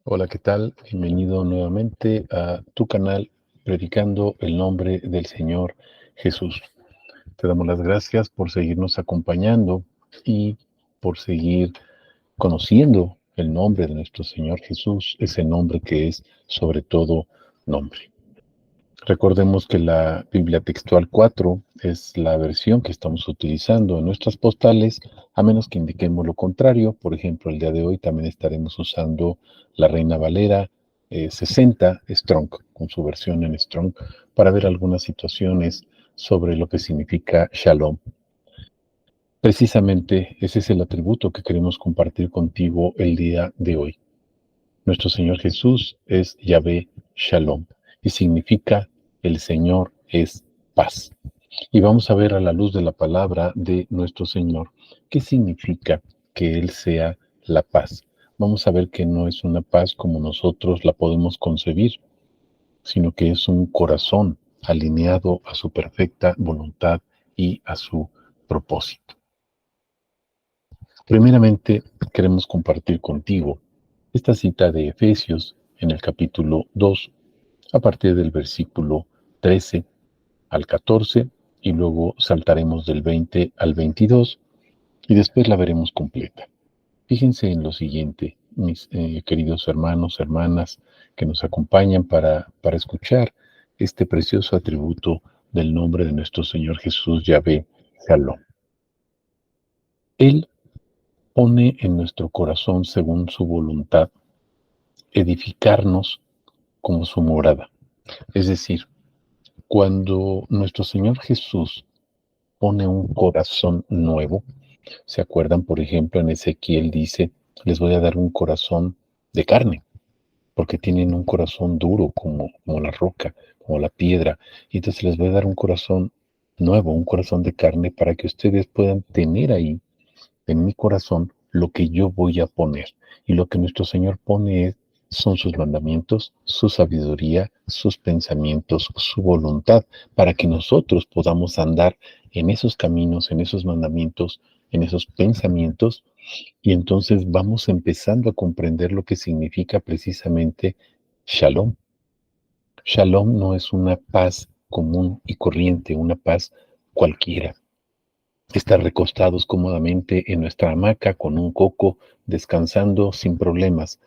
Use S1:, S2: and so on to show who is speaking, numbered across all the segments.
S1: Hola, ¿qué tal? Bienvenido nuevamente a tu canal Predicando el Nombre del Señor Jesús. Te damos las gracias por seguirnos acompañando y por seguir conociendo el nombre de nuestro Señor Jesús, ese nombre que es sobre todo nombre. Recordemos que la Biblia Textual 4 es la versión que estamos utilizando en nuestras postales, a menos que indiquemos lo contrario. Por ejemplo, el día de hoy también estaremos usando la Reina Valera 60 Strong, con su versión en Strong, para ver algunas situaciones sobre lo que significa Shalom. Precisamente ese es el atributo que queremos compartir contigo el día de hoy. Nuestro Señor Jesús es Yahvé Shalom y significa el Señor es paz. Y vamos a ver a la luz de la palabra de nuestro Señor qué significa que Él sea la paz. Vamos a ver que no es una paz como nosotros la podemos concebir, sino que es un corazón alineado a su perfecta voluntad y a su propósito. Primeramente, queremos compartir contigo esta cita de Efesios en el capítulo 2, a partir del versículo 13 al 14, y luego saltaremos del 20 al 22, y después la veremos completa. Fíjense en lo siguiente, mis queridos hermanos, hermanas, que nos acompañan para escuchar este precioso atributo del nombre de nuestro Señor Jesús, Yahvé, Shalom. Él pone en nuestro corazón, según su voluntad, edificarnos como su morada. Es decir, cuando nuestro Señor Jesús pone un corazón nuevo, ¿se acuerdan? Por ejemplo, en Ezequiel dice, les voy a dar un corazón de carne, porque tienen un corazón duro como la roca, como la piedra, y entonces les voy a dar un corazón nuevo, un corazón de carne, para que ustedes puedan tener ahí en mi corazón lo que yo voy a poner. Y lo que nuestro Señor pone son sus mandamientos, su sabiduría, sus pensamientos, su voluntad, para que nosotros podamos andar en esos caminos, en esos mandamientos, en esos pensamientos, y entonces vamos empezando a comprender lo que significa precisamente Shalom. Shalom no es una paz común y corriente, una paz cualquiera. Estar recostados cómodamente en nuestra hamaca con un coco, descansando sin problemas.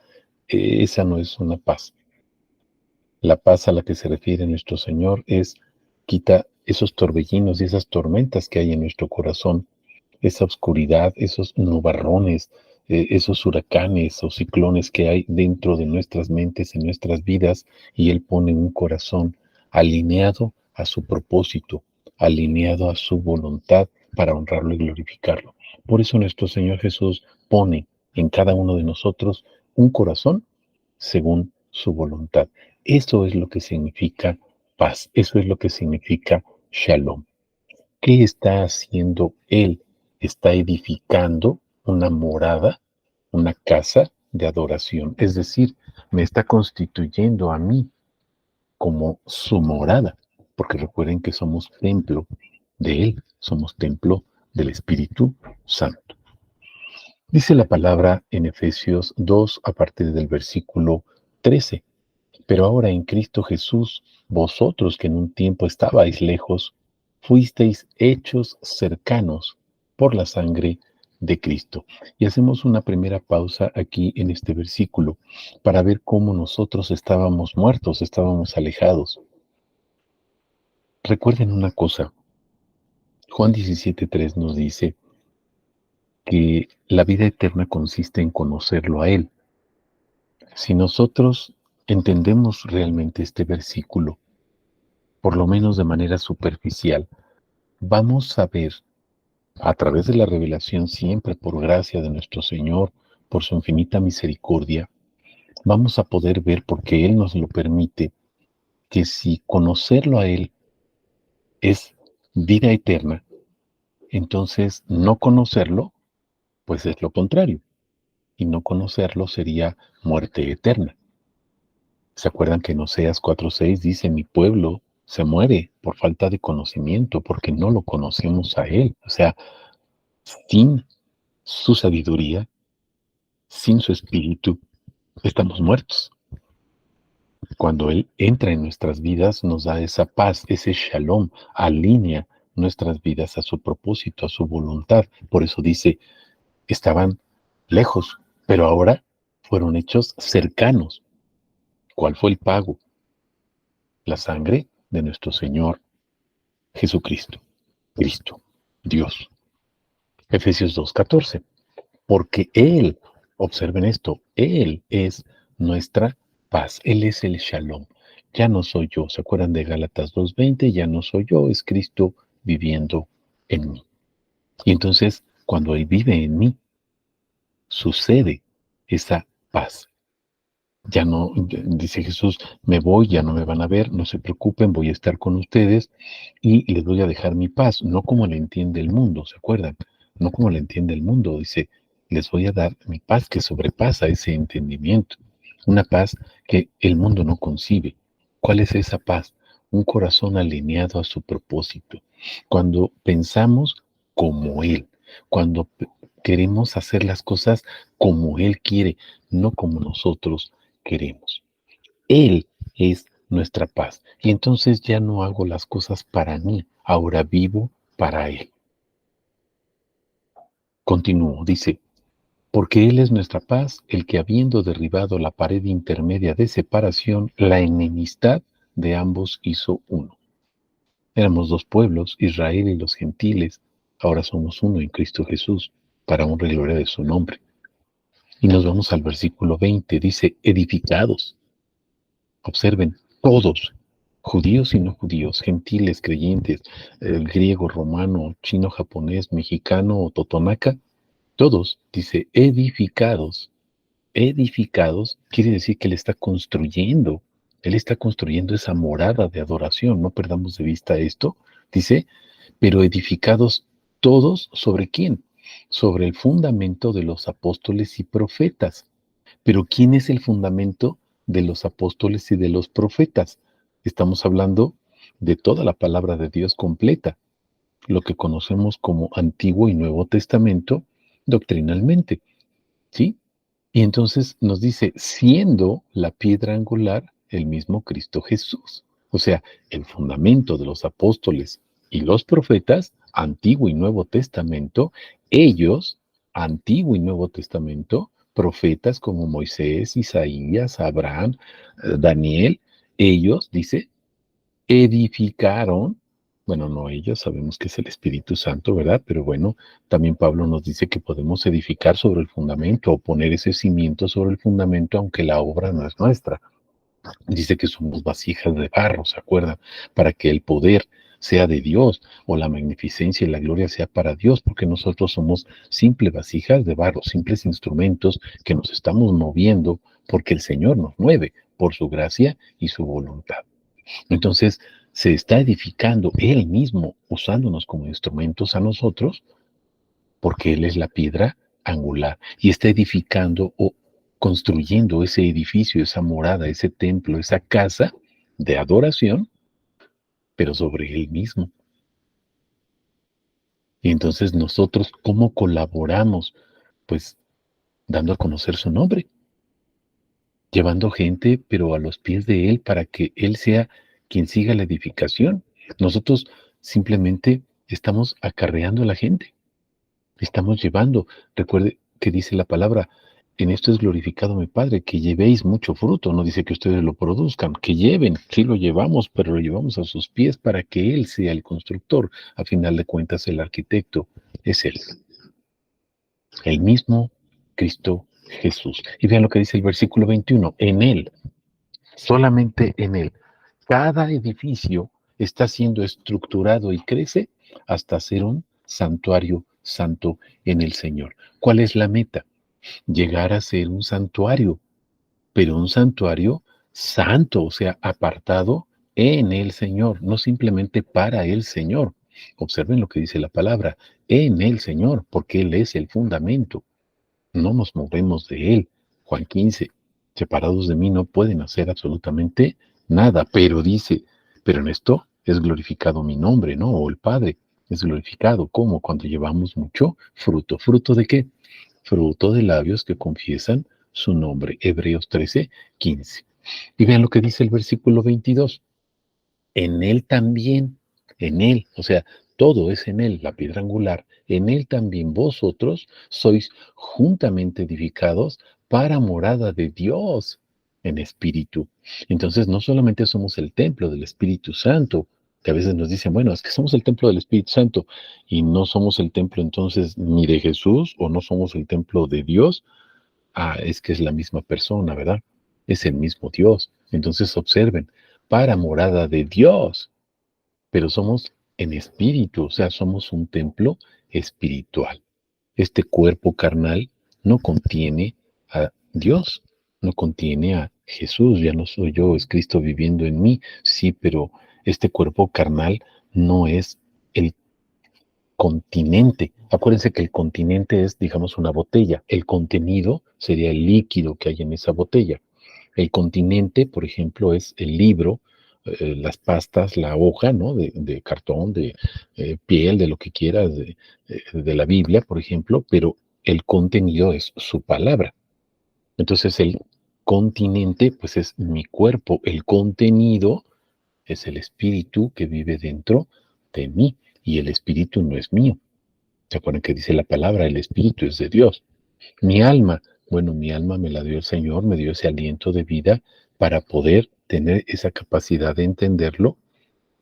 S1: Esa no es una paz. La paz a la que se refiere nuestro Señor es quita esos torbellinos y esas tormentas que hay en nuestro corazón, esa oscuridad, esos nubarrones, esos huracanes o ciclones que hay dentro de nuestras mentes, en nuestras vidas, y Él pone un corazón alineado a su propósito, alineado a su voluntad para honrarlo y glorificarlo. Por eso nuestro Señor Jesús pone en cada uno de nosotros un corazón según su voluntad. Eso es lo que significa paz, eso es lo que significa shalom. ¿Qué está haciendo Él? Está edificando una morada, una casa de adoración. Es decir, me está constituyendo a mí como su morada, porque recuerden que somos templo de Él, somos templo del Espíritu Santo. Dice la palabra en Efesios 2 a partir del versículo 13. Pero ahora en Cristo Jesús, vosotros que en un tiempo estabais lejos, fuisteis hechos cercanos por la sangre de Cristo. Y hacemos una primera pausa aquí en este versículo para ver cómo nosotros estábamos muertos, estábamos alejados. Recuerden una cosa, Juan 17:3 nos dice que la vida eterna consiste en conocerlo a Él. Si nosotros entendemos realmente este versículo, por lo menos de manera superficial, vamos a ver a través de la revelación, siempre por gracia de nuestro Señor, por su infinita misericordia, vamos a poder ver, porque Él nos lo permite, que si conocerlo a Él es vida eterna, entonces no conocerlo, pues es lo contrario. Y no conocerlo sería muerte eterna. ¿Se acuerdan que en Oseas 4:6 dice, mi pueblo se muere por falta de conocimiento, porque no lo conocemos a Él? O sea, sin su sabiduría, sin su espíritu, estamos muertos. Cuando Él entra en nuestras vidas, nos da esa paz, ese shalom, alinea nuestras vidas a su propósito, a su voluntad. Por eso dice, estaban lejos, pero ahora fueron hechos cercanos. ¿Cuál fue el pago? La sangre de nuestro Señor Jesucristo, Cristo, Dios. Efesios 2:14. Porque Él, observen esto, Él es nuestra paz, Él es el shalom. Ya no soy yo, ¿se acuerdan de Gálatas 2:20? Ya no soy yo, es Cristo viviendo en mí. Y entonces, cuando Él vive en mí, sucede esa paz. Ya no, dice Jesús, me voy, ya no me van a ver, no se preocupen, voy a estar con ustedes y les voy a dejar mi paz, no como la entiende el mundo, ¿se acuerdan? No como la entiende el mundo, dice, les voy a dar mi paz que sobrepasa ese entendimiento, una paz que el mundo no concibe. ¿Cuál es esa paz? Un corazón alineado a su propósito. Cuando pensamos como Él, cuando queremos hacer las cosas como Él quiere, no como nosotros queremos. Él es nuestra paz. Y entonces ya no hago las cosas para mí, ahora vivo para Él. Continúo, dice, porque Él es nuestra paz, el que habiendo derribado la pared intermedia de separación, la enemistad de ambos hizo uno. Éramos dos pueblos, Israel y los gentiles, ahora somos uno en Cristo Jesús, para honra y gloria de su nombre. Y nos vamos al versículo 20, dice, edificados. Observen, todos, judíos y no judíos, gentiles, creyentes, griego, romano, chino, japonés, mexicano o totonaca, todos, dice, edificados. Edificados quiere decir que Él está construyendo esa morada de adoración, no perdamos de vista esto, dice, pero edificados todos sobre quién? Sobre el fundamento de los apóstoles y profetas. Pero ¿quién es el fundamento de los apóstoles y de los profetas? Estamos hablando de toda la palabra de Dios completa, lo que conocemos como Antiguo y Nuevo Testamento doctrinalmente, ¿sí? Y entonces nos dice, siendo la piedra angular el mismo Cristo Jesús. O sea, el fundamento de los apóstoles y los profetas, Antiguo y Nuevo Testamento, ellos, Antiguo y Nuevo Testamento, profetas como Moisés, Isaías, Abraham, Daniel, ellos, dice, edificaron, bueno, no ellos, sabemos que es el Espíritu Santo, ¿verdad? Pero bueno, también Pablo nos dice que podemos edificar sobre el fundamento o poner ese cimiento sobre el fundamento, aunque la obra no es nuestra. Dice que somos vasijas de barro, ¿se acuerdan? Para que el poder sea de Dios o la magnificencia y la gloria sea para Dios, porque nosotros somos simples vasijas de barro, simples instrumentos que nos estamos moviendo porque el Señor nos mueve por su gracia y su voluntad. Entonces, se está edificando Él mismo, usándonos como instrumentos a nosotros, porque Él es la piedra angular y está edificando o construyendo ese edificio, esa morada, ese templo, esa casa de adoración, pero sobre Él mismo. Y entonces nosotros, ¿cómo colaboramos? Pues dando a conocer su nombre, llevando gente, pero a los pies de Él para que Él sea quien siga la edificación. Nosotros simplemente estamos acarreando a la gente, estamos llevando. Recuerde que dice la palabra, en esto es glorificado mi Padre, que llevéis mucho fruto. No dice que ustedes lo produzcan, que lleven, sí lo llevamos, pero lo llevamos a sus pies para que Él sea el constructor. A final de cuentas, el arquitecto es Él, el mismo Cristo Jesús. Y vean lo que dice el versículo 21, en Él. Solamente en Él. Cada edificio está siendo estructurado y crece hasta ser un santuario santo en el Señor. ¿Cuál es la meta? Llegar a ser un santuario, pero un santuario santo, o sea, apartado en el Señor, no simplemente para el Señor. Observen lo que dice la palabra, en el Señor, porque Él es el fundamento. No nos movemos de Él. Juan 15, separados de mí no pueden hacer absolutamente nada, pero dice, pero en esto es glorificado mi nombre, ¿no? O el Padre es glorificado. ¿Cómo? Cuando llevamos mucho fruto. ¿Fruto de qué? Fruto de labios que confiesan su nombre. Hebreos 13:15. Y vean lo que dice el versículo 22. En él también, en él, o sea, todo es en él, la piedra angular, en él también vosotros sois juntamente edificados para morada de Dios en espíritu. Entonces, no solamente somos el templo del Espíritu Santo, que a veces nos dicen, bueno, es que somos el templo del Espíritu Santo y no somos el templo entonces ni de Jesús o no somos el templo de Dios. Ah, es que es la misma persona, ¿verdad? Es el mismo Dios. Entonces observen, para morada de Dios, pero somos en espíritu, o sea, somos un templo espiritual. Este cuerpo carnal no contiene a Dios, no contiene a Jesús, ya no soy yo, es Cristo viviendo en mí, sí, pero este cuerpo carnal no es el continente. Acuérdense que el continente es, digamos, una botella. El contenido sería el líquido que hay en esa botella. El continente, por ejemplo, es el libro, las pastas, la hoja, ¿no? De cartón, de piel, de lo que quieras, de la Biblia, por ejemplo, pero el contenido es su palabra. Entonces, el continente, pues es mi cuerpo. El contenido es el espíritu que vive dentro de mí y el espíritu no es mío. ¿Se acuerdan que dice la palabra? El espíritu es de Dios. Mi alma, bueno, mi alma me la dio el Señor, me dio ese aliento de vida para poder tener esa capacidad de entenderlo,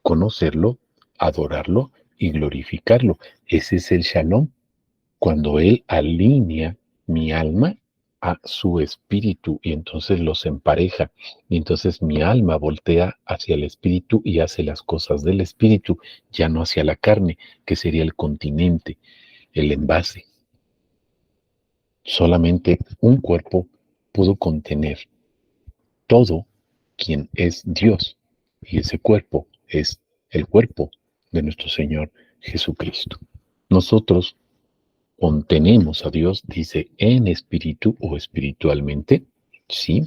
S1: conocerlo, adorarlo y glorificarlo. Ese es el shalom, cuando Él alinea mi alma a su espíritu y entonces los empareja. Y entonces mi alma voltea hacia el espíritu y hace las cosas del espíritu, ya no hacia la carne, que sería el continente, el envase. Solamente un cuerpo pudo contener todo quien es Dios. Y ese cuerpo es el cuerpo de nuestro Señor Jesucristo. Nosotros contenemos a Dios, dice, en espíritu o espiritualmente, sí,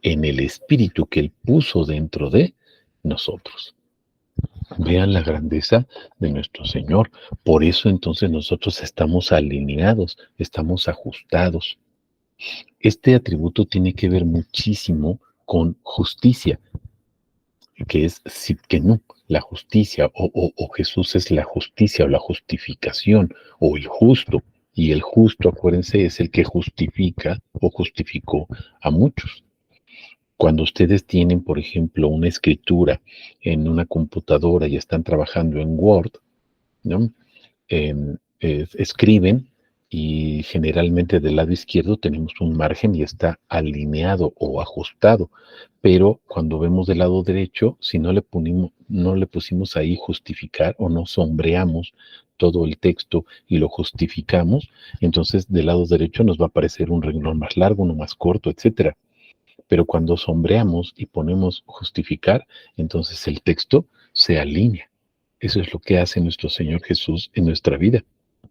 S1: en el espíritu que Él puso dentro de nosotros. Vean la grandeza de nuestro Señor. Por eso entonces nosotros estamos alineados, estamos ajustados. Este atributo tiene que ver muchísimo con justicia, que es Sidkenu, la justicia, o Jesús es la justicia o la justificación, o el justo. Y el justo, acuérdense, es el que justifica o justificó a muchos. Cuando ustedes tienen, por ejemplo, una escritura en una computadora y están trabajando en Word, ¿no? Escriben y generalmente del lado izquierdo tenemos un margen y está alineado o ajustado, pero cuando vemos del lado derecho, si no le pusimos ahí justificar o no sombreamos todo el texto y lo justificamos, entonces del lado derecho nos va a aparecer un renglón más largo, uno más corto, etcétera. Pero cuando sombreamos y ponemos justificar, entonces el texto se alinea. Eso es lo que hace nuestro Señor Jesús en nuestra vida.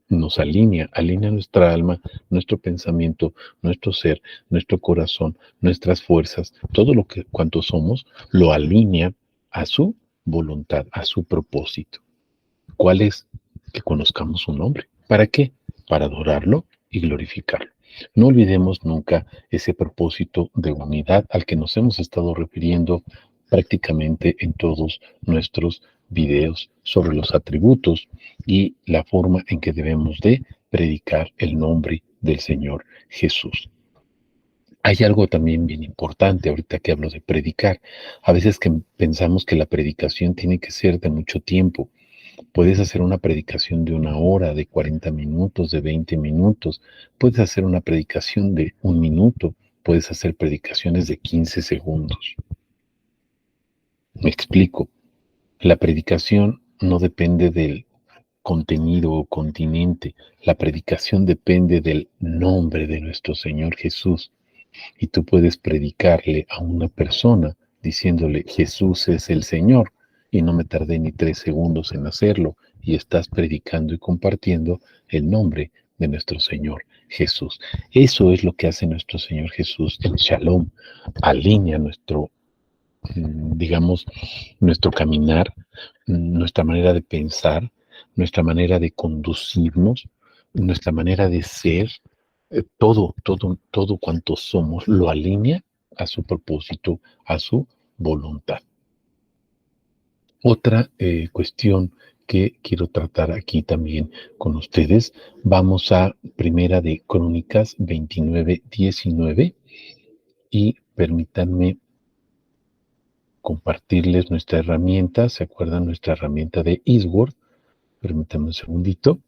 S1: Nos alinea nuestra alma, nuestro pensamiento, nuestro ser, nuestro corazón, nuestras fuerzas, todo lo que cuanto somos, lo alinea a su voluntad, a su propósito. ¿Cuál es? Que conozcamos su nombre. ¿Para qué? Para adorarlo y glorificarlo. No olvidemos nunca ese propósito de unidad al que nos hemos estado refiriendo prácticamente en todos nuestros videos sobre los atributos y la forma en que debemos de predicar el nombre del Señor Jesús. Hay algo también bien importante ahorita que hablo de predicar. A veces que pensamos que la predicación tiene que ser de mucho tiempo. Puedes hacer una predicación de 1 hora, de 40 minutos, de 20 minutos. Puedes hacer una predicación de 1 minuto. Puedes hacer predicaciones de 15 segundos. Me explico. La predicación no depende del contenido o continente. La predicación depende del nombre de nuestro Señor Jesús. Y tú puedes predicarle a una persona diciéndole Jesús es el Señor. Y no me tardé ni 3 segundos en hacerlo. Y estás predicando y compartiendo el nombre de nuestro Señor Jesús. Eso es lo que hace nuestro Señor Jesús, el Shalom. Alinea nuestro, digamos, nuestro caminar, nuestra manera de pensar, nuestra manera de conducirnos, nuestra manera de ser, todo cuanto somos lo alinea a su propósito, a su voluntad. Otra cuestión que quiero tratar aquí también con ustedes, vamos a Primera de Crónicas 29:19 y permítanme compartirles nuestra herramienta. ¿Se acuerdan nuestra herramienta de Eastword? Permítanme un segundito.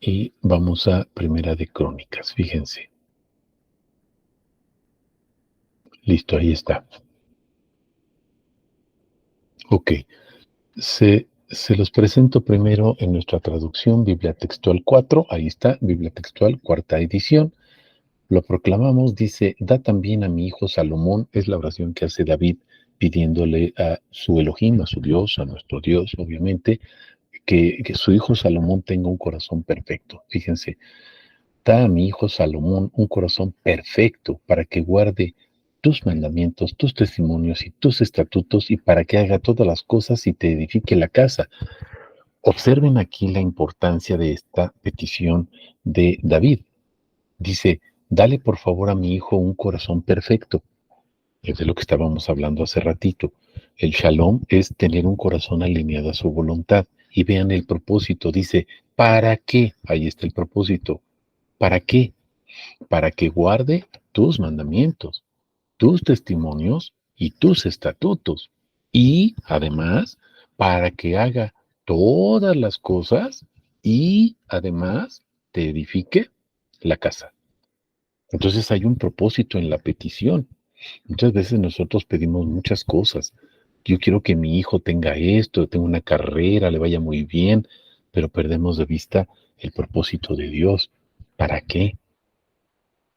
S1: Y vamos a Primera de Crónicas, fíjense. Listo, ahí está. Ok, se los presento primero en nuestra traducción, Biblia Textual 4, ahí está, Biblia Textual, cuarta edición. Lo proclamamos, dice, da también a mi hijo Salomón, es la oración que hace David pidiéndole a su Elohim, a su Dios, a nuestro Dios, obviamente, que su hijo Salomón tenga un corazón perfecto. Fíjense, da a mi hijo Salomón un corazón perfecto para que guarde tus mandamientos, tus testimonios y tus estatutos y para que haga todas las cosas y te edifique la casa. Observen aquí la importancia de esta petición de David. Dice, dale por favor a mi hijo un corazón perfecto. Es de lo que estábamos hablando hace ratito. El shalom es tener un corazón alineado a su voluntad. Y vean el propósito. Dice, ¿para qué? Ahí está el propósito. ¿Para qué? Para que guarde tus mandamientos, tus testimonios y tus estatutos. Y además, para que haga todas las cosas y además te edifique la casa. Entonces hay un propósito en la petición. Muchas veces nosotros pedimos muchas cosas. Yo quiero que mi hijo tenga esto, tenga una carrera, le vaya muy bien, pero perdemos de vista el propósito de Dios. ¿Para qué?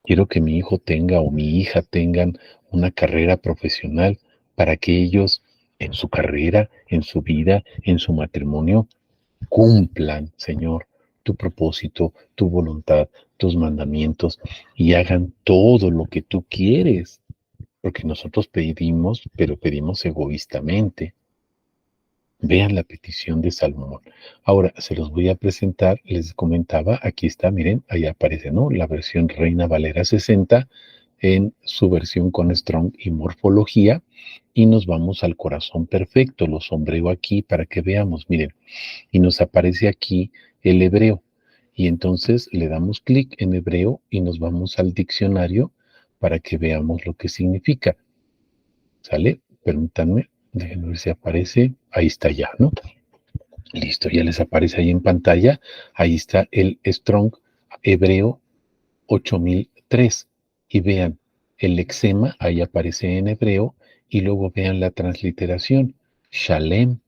S1: Quiero que mi hijo tenga o mi hija tengan una carrera profesional para que ellos en su carrera, en su vida, en su matrimonio, cumplan, Señor, tu propósito, tu voluntad, tus mandamientos y hagan todo lo que tú quieres. Porque nosotros pedimos, pero pedimos egoístamente. Vean la petición de Salomón. Ahora, se los voy a presentar, les comentaba, aquí está, miren, ahí aparece, ¿no? La versión Reina Valera 60 en su versión con Strong y Morfología. Y nos vamos al corazón perfecto, lo sombreo aquí para que veamos, miren, y nos aparece aquí el hebreo. Y entonces le damos clic en hebreo y nos vamos al diccionario para que veamos lo que significa. ¿Sale? Permítanme, déjenme ver si aparece. Ahí está ya, ¿no? Listo, ya les aparece ahí en pantalla. Ahí está el Strong Hebreo 8003. Y vean, el lexema ahí aparece en hebreo. Y luego vean la transliteración. Shalem,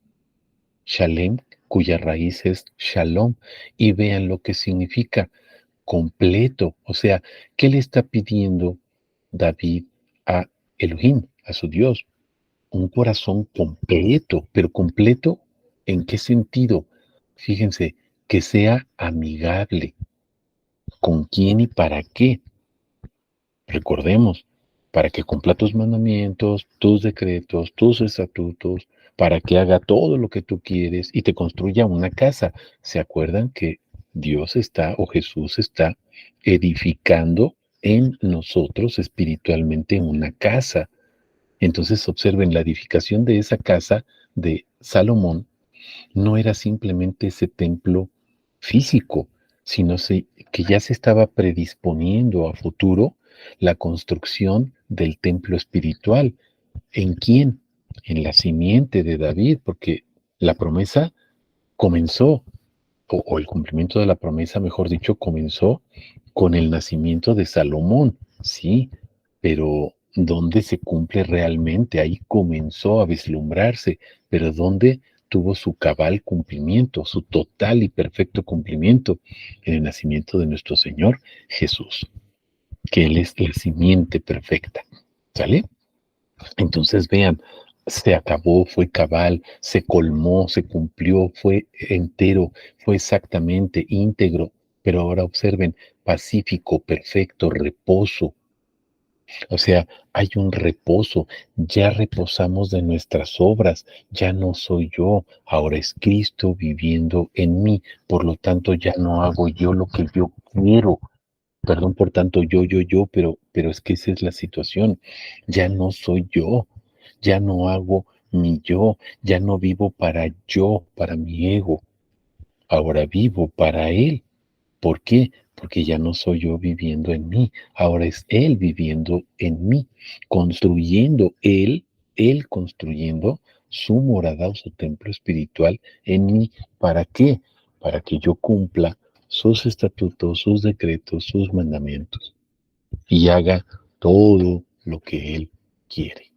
S1: Shalem, cuya raíz es Shalom. Y vean lo que significa completo. O sea, ¿qué le está pidiendo David a Elohim, a su Dios? Un corazón completo, pero completo, ¿en qué sentido? Fíjense, que sea amigable. ¿Con quién y para qué? Recordemos, para que cumpla tus mandamientos, tus decretos, tus estatutos, para que haga todo lo que tú quieres y te construya una casa. ¿Se acuerdan que Dios está o Jesús está edificando en nosotros espiritualmente una casa? Entonces observen, la edificación de esa casa de Salomón no era simplemente ese templo físico, sino que ya se estaba predisponiendo a futuro la construcción del templo espiritual. ¿En quién? En la simiente de David, porque la promesa comenzó, o el cumplimiento de la promesa, mejor dicho, comenzó con el nacimiento de Salomón, sí, pero ¿dónde se cumple realmente? Ahí comenzó a vislumbrarse, pero ¿dónde tuvo su cabal cumplimiento, su total y perfecto cumplimiento? En el nacimiento de nuestro Señor Jesús, que Él es la simiente perfecta, ¿sale? Entonces vean, se acabó, fue cabal, se colmó, se cumplió, fue entero, fue exactamente íntegro, pero ahora observen, pacífico, perfecto, reposo. O sea, hay un reposo, ya reposamos de nuestras obras, ya no soy yo, ahora es Cristo viviendo en mí, por lo tanto ya no hago yo lo que yo quiero. Perdón por tanto yo, pero es que esa es la situación. Ya no soy yo, ya no hago mi yo, ya no vivo para yo, para mi ego. Ahora vivo para Él. ¿Por qué? Porque ya no soy yo viviendo en mí, ahora es Él viviendo en mí, construyendo Él construyendo su morada o su templo espiritual en mí. ¿Para qué? Para que yo cumpla sus estatutos, sus decretos, sus mandamientos y haga todo lo que Él quiere.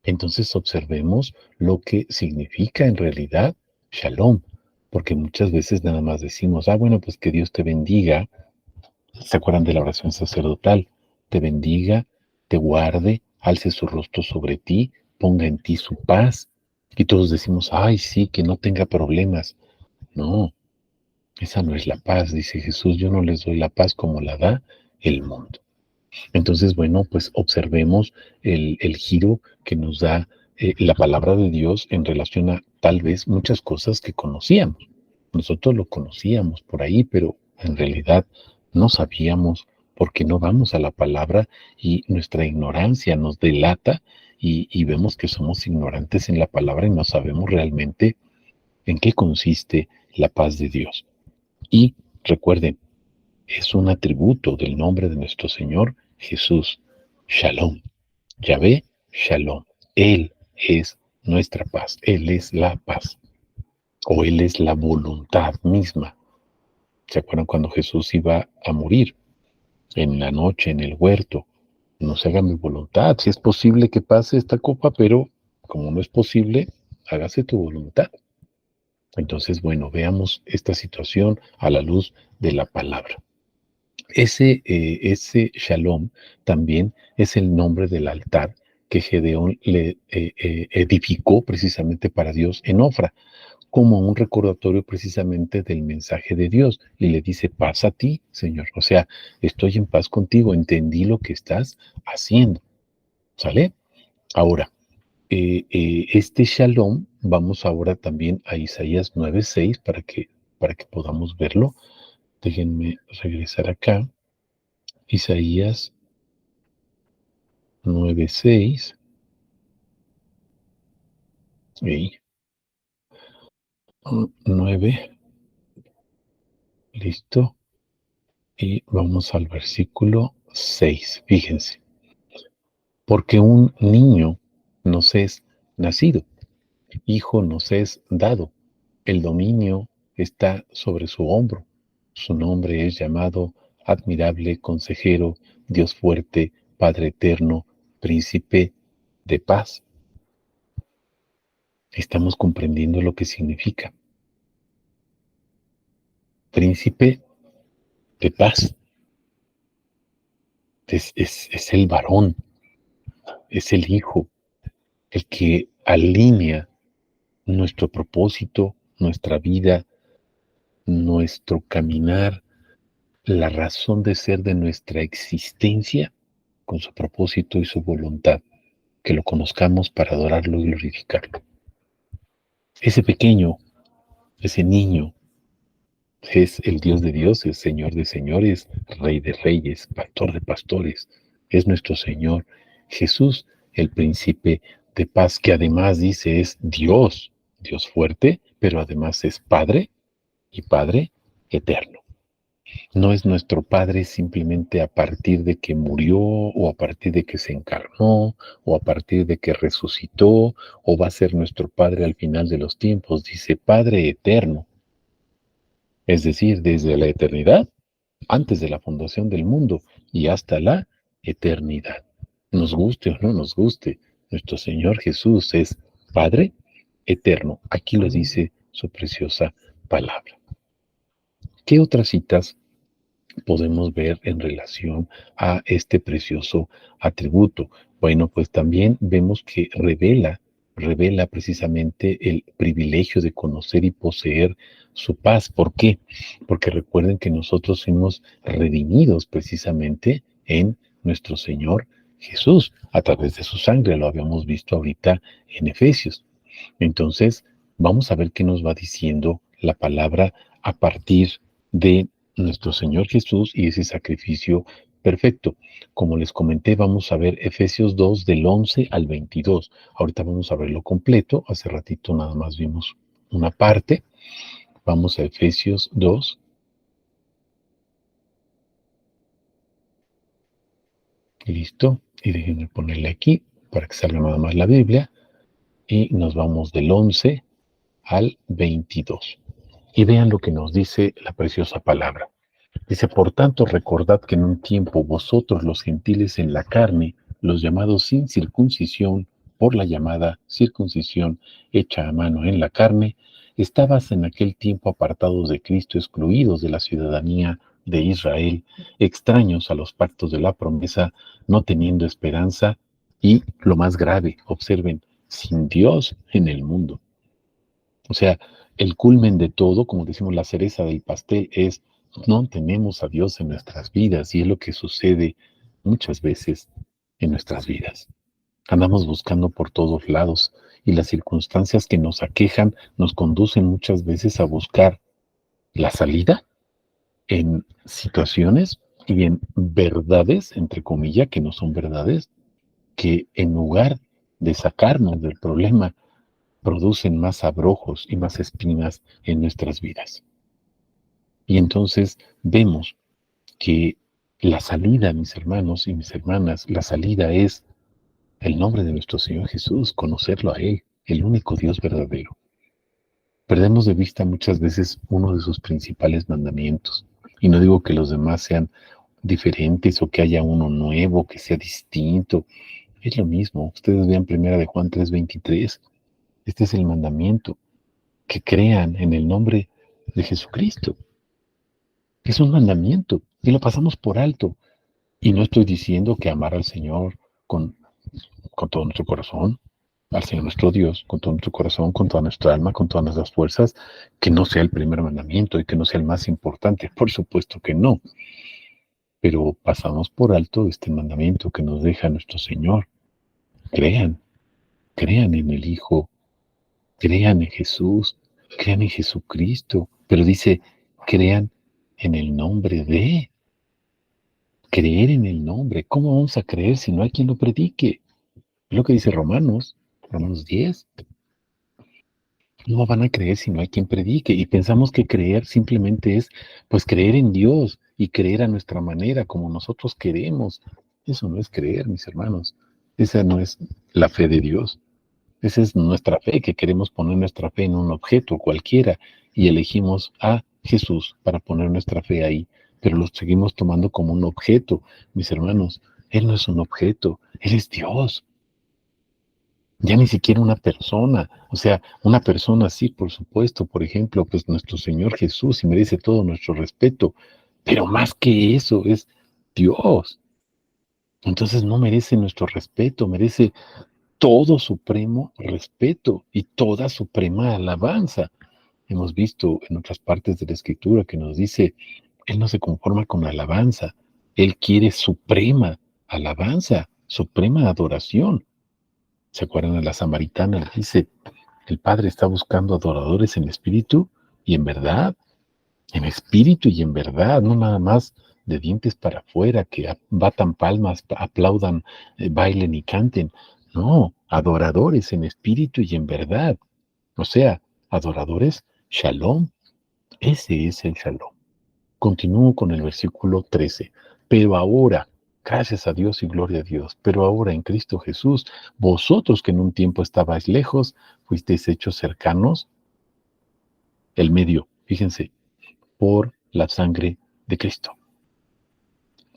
S1: Entonces observemos lo que significa en realidad Shalom, porque muchas veces nada más decimos, bueno, pues que Dios te bendiga. ¿Se acuerdan de la oración sacerdotal? Te bendiga, te guarde, alce su rostro sobre ti, ponga en ti su paz. Y todos decimos, ay, sí, que no tenga problemas. No, esa no es la paz, dice Jesús, yo no les doy la paz como la da el mundo. Entonces, bueno, pues observemos el giro que nos da la palabra de Dios en relación a tal vez muchas cosas que conocíamos. Nosotros lo conocíamos por ahí, pero en realidad no sabíamos porque no vamos a la palabra y nuestra ignorancia nos delata y vemos que somos ignorantes en la palabra y no sabemos realmente en qué consiste la paz de Dios. Y recuerden, es un atributo del nombre de nuestro Señor Jesús. Shalom. Yahvé, Shalom. Él es nuestra paz. Él es la paz. O Él es la voluntad misma. ¿Se acuerdan cuando Jesús iba a morir en la noche en el huerto? No se haga mi voluntad. Si es posible que pase esta copa, pero como no es posible, hágase tu voluntad. Entonces, bueno, veamos esta situación a la luz de la palabra. Ese Shalom también es el nombre del altar que Gedeón le edificó precisamente para Dios en Ofra, como un recordatorio precisamente del mensaje de Dios. Y le dice, paz a ti, Señor. O sea, estoy en paz contigo, entendí lo que estás haciendo. ¿Sale? Ahora, este Shalom, vamos ahora también a Isaías 9:6 para que podamos verlo. Déjenme regresar acá. Isaías 9:6. Y 9, listo. Y vamos al versículo 6. Fíjense, porque un niño nos es nacido, hijo nos es dado, el dominio está sobre su hombro. Su nombre es llamado Admirable Consejero, Dios Fuerte, Padre Eterno, Príncipe de Paz. Estamos comprendiendo lo que significa. Príncipe de paz. Es el varón, es el hijo, el que alinea nuestro propósito, nuestra vida, nuestro caminar, la razón de ser de nuestra existencia con su propósito y su voluntad, que lo conozcamos para adorarlo y glorificarlo. Ese pequeño, ese niño, es el Dios de dioses, Señor de señores, Rey de reyes, Pastor de pastores. Es nuestro Señor Jesús, el príncipe de paz, que además dice es Dios, Dios fuerte, pero además es Padre y Padre eterno. No es nuestro Padre simplemente a partir de que murió o a partir de que se encarnó o a partir de que resucitó o va a ser nuestro Padre al final de los tiempos. Dice Padre eterno, es decir, desde la eternidad, antes de la fundación del mundo y hasta la eternidad. Nos guste o no nos guste, nuestro Señor Jesús es Padre eterno. Aquí lo dice su preciosa palabra. ¿Qué otras citas podemos ver en relación a este precioso atributo? Bueno, pues también vemos que revela precisamente el privilegio de conocer y poseer su paz. ¿Por qué? Porque recuerden que nosotros fuimos redimidos precisamente en nuestro Señor Jesús, a través de su sangre, lo habíamos visto ahorita en Efesios. Entonces, vamos a ver qué nos va diciendo la palabra a partir de nuestro Señor Jesús y ese sacrificio perfecto. Como les comenté, vamos a ver Efesios 2 del 11 al 22. Ahorita vamos a verlo completo. Hace ratito nada más vimos una parte. Vamos a Efesios 2. Listo. Y déjenme ponerle aquí para que salga nada más la Biblia. Y nos vamos del 11 al 22. Y vean lo que nos dice la preciosa palabra. Dice, por tanto, recordad que en un tiempo vosotros los gentiles en la carne, los llamados sin circuncisión, por la llamada circuncisión hecha a mano en la carne, estabas en aquel tiempo apartados de Cristo, excluidos de la ciudadanía de Israel, extraños a los pactos de la promesa, no teniendo esperanza y, lo más grave, observen, sin Dios en el mundo. O sea, el culmen de todo, como decimos, la cereza del pastel es no tenemos a Dios en nuestras vidas y es lo que sucede muchas veces en nuestras vidas. Andamos buscando por todos lados y las circunstancias que nos aquejan nos conducen muchas veces a buscar la salida en situaciones y en verdades, entre comillas, que no son verdades, que en lugar de sacarnos del problema, producen más abrojos y más espinas en nuestras vidas. Y entonces vemos que la salida, mis hermanos y mis hermanas, la salida es el nombre de nuestro Señor Jesús, conocerlo a Él, el único Dios verdadero. Perdemos de vista muchas veces uno de sus principales mandamientos. Y no digo que los demás sean diferentes o que haya uno nuevo, que sea distinto. Es lo mismo. Ustedes vean 1 Juan 3:23. Este es el mandamiento, que crean en el nombre de Jesucristo. Es un mandamiento y lo pasamos por alto. Y no estoy diciendo que amar al Señor con todo nuestro corazón, al Señor nuestro Dios, con todo nuestro corazón, con toda nuestra alma, con todas nuestras fuerzas, que no sea el primer mandamiento y que no sea el más importante. Por supuesto que no. Pero pasamos por alto este mandamiento que nos deja nuestro Señor. Crean, crean en el Hijo, crean en Jesús, crean en Jesucristo. Pero dice, crean en el nombre de, creer en el nombre. ¿Cómo vamos a creer si no hay quien lo predique? Es lo que dice Romanos 10. No van a creer si no hay quien predique. Y pensamos que creer simplemente es, pues, creer en Dios y creer a nuestra manera, como nosotros queremos. Eso no es creer, mis hermanos. Esa no es la fe de Dios. Esa es nuestra fe, que queremos poner nuestra fe en un objeto cualquiera y elegimos a Jesús para poner nuestra fe ahí, pero lo seguimos tomando como un objeto. Mis hermanos, Él no es un objeto, Él es Dios. Ya ni siquiera una persona, o sea, una persona sí, por supuesto, por ejemplo, pues nuestro Señor Jesús y merece todo nuestro respeto, pero más que eso es Dios. Entonces no merece nuestro respeto, merece todo supremo respeto y toda suprema alabanza. Hemos visto en otras partes de la Escritura que nos dice, Él no se conforma con alabanza, Él quiere suprema alabanza, suprema adoración. ¿Se acuerdan de la samaritana? Le dice, el Padre está buscando adoradores en espíritu y en espíritu y en verdad, no nada más de dientes para afuera, que batan palmas, aplaudan, bailen y canten. No, adoradores en espíritu y en verdad. O sea, adoradores, shalom. Ese es el shalom. Continúo con el versículo 13. Pero ahora, gracias a Dios y gloria a Dios, pero ahora en Cristo Jesús, vosotros que en un tiempo estabais lejos, fuisteis hechos cercanos, el medio, fíjense, por la sangre de Cristo.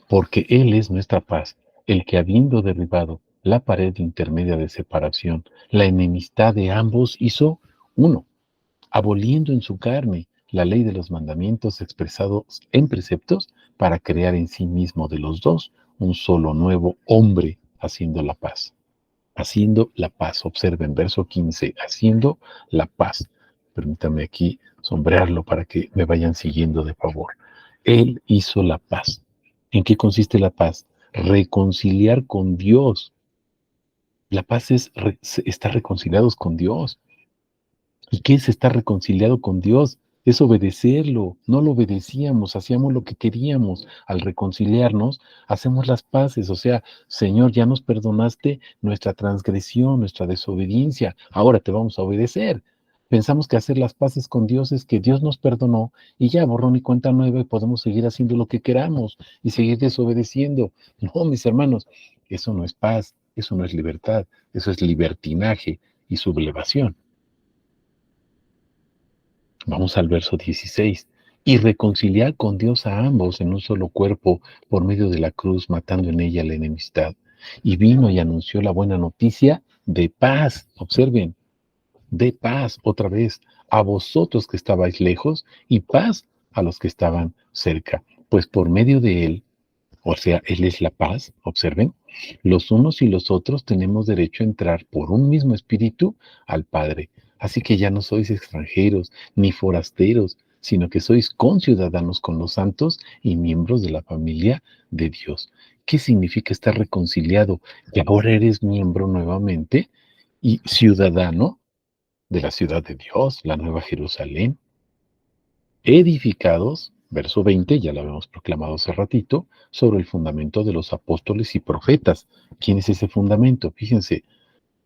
S1: Porque Él es nuestra paz, el que habiendo derribado la pared intermedia de separación, la enemistad de ambos hizo uno, aboliendo en su carne la ley de los mandamientos expresados en preceptos para crear en sí mismo de los dos un solo nuevo hombre haciendo la paz. Haciendo la paz. Observen, verso 15, haciendo la paz. Permítame aquí sombrearlo para que me vayan siguiendo de favor. Él hizo la paz. ¿En qué consiste la paz? reconciliar con Dios. La paz es estar reconciliados con Dios. ¿Y qué es estar reconciliado con Dios? Es obedecerlo. No lo obedecíamos, hacíamos lo que queríamos. Al reconciliarnos, hacemos las paces. O sea, Señor, ya nos perdonaste nuestra transgresión, nuestra desobediencia. Ahora te vamos a obedecer. Pensamos que hacer las paces con Dios es que Dios nos perdonó y ya borrón y cuenta nueva y podemos seguir haciendo lo que queramos y seguir desobedeciendo. No, mis hermanos, eso no es paz, eso no es libertad, eso es libertinaje y sublevación. Vamos al verso 16. Y reconciliar con Dios a ambos en un solo cuerpo por medio de la cruz, matando en ella la enemistad. Y vino y anunció la buena noticia de paz. Observen, de paz otra vez a vosotros que estabais lejos y paz a los que estaban cerca. Pues por medio de él, o sea, él es la paz, observen, los unos y los otros tenemos derecho a entrar por un mismo espíritu al Padre. Así que ya no sois extranjeros ni forasteros, sino que sois conciudadanos con los santos y miembros de la familia de Dios. ¿Qué significa estar reconciliado? Que ahora eres miembro nuevamente y ciudadano de la ciudad de Dios, la Nueva Jerusalén, edificados, verso 20, ya lo habíamos proclamado hace ratito, sobre el fundamento de los apóstoles y profetas. ¿Quién es ese fundamento? Fíjense,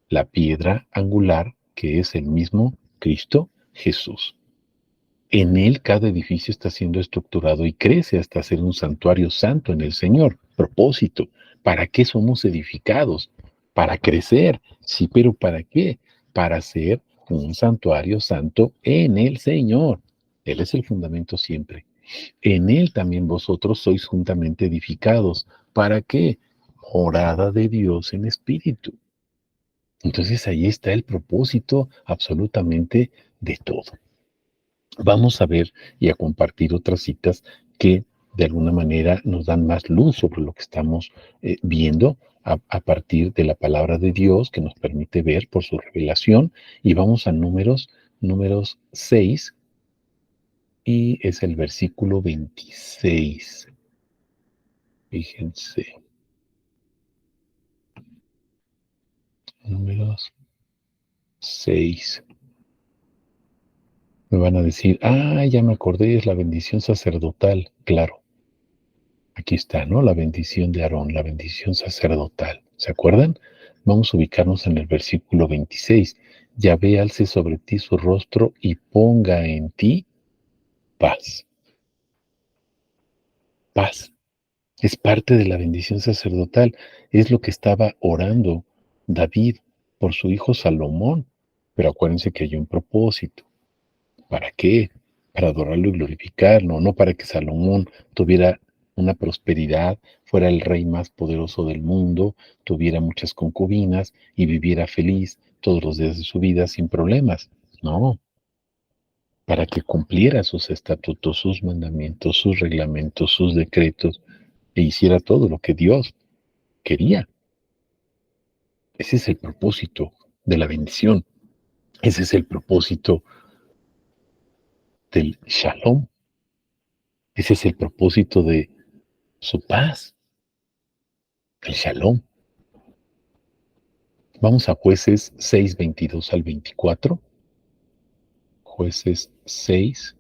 S1: la piedra angular que es el mismo Cristo Jesús. En él cada edificio está siendo estructurado y crece hasta ser un santuario santo en el Señor. Propósito, ¿para qué somos edificados? Para crecer, sí, pero ¿para qué? Para ser un santuario santo en el Señor. Él es el fundamento siempre. En él también vosotros sois juntamente edificados. ¿Para qué? Morada de Dios en espíritu. Entonces ahí está el propósito absolutamente de todo. Vamos a ver y a compartir otras citas que de alguna manera nos dan más luz sobre lo que estamos viendo a partir de la palabra de Dios que nos permite ver por su revelación. Y vamos a números 6 y es el versículo 26. Fíjense, números 6. Me van a decir, ya me acordé, es la bendición sacerdotal. Claro, aquí está, ¿no? La bendición de Aarón, la bendición sacerdotal. ¿Se acuerdan? Vamos a ubicarnos en el versículo 26. Yahvé alce sobre ti su rostro y ponga en ti paz. Paz. Es parte de la bendición sacerdotal. Es lo que estaba orando David por su hijo Salomón. Pero acuérdense que hay un propósito. ¿Para qué? Para adorarlo y glorificarlo, no para que Salomón tuviera una prosperidad, fuera el rey más poderoso del mundo, tuviera muchas concubinas y viviera feliz todos los días de su vida sin problemas. No, para que cumpliera sus estatutos, sus mandamientos, sus reglamentos, sus decretos e hiciera todo lo que Dios quería. Ese es el propósito de la bendición. Ese es el propósito del shalom. Ese es el propósito de su paz, el shalom. Vamos a Jueces 6, 22 al 24. Jueces 6,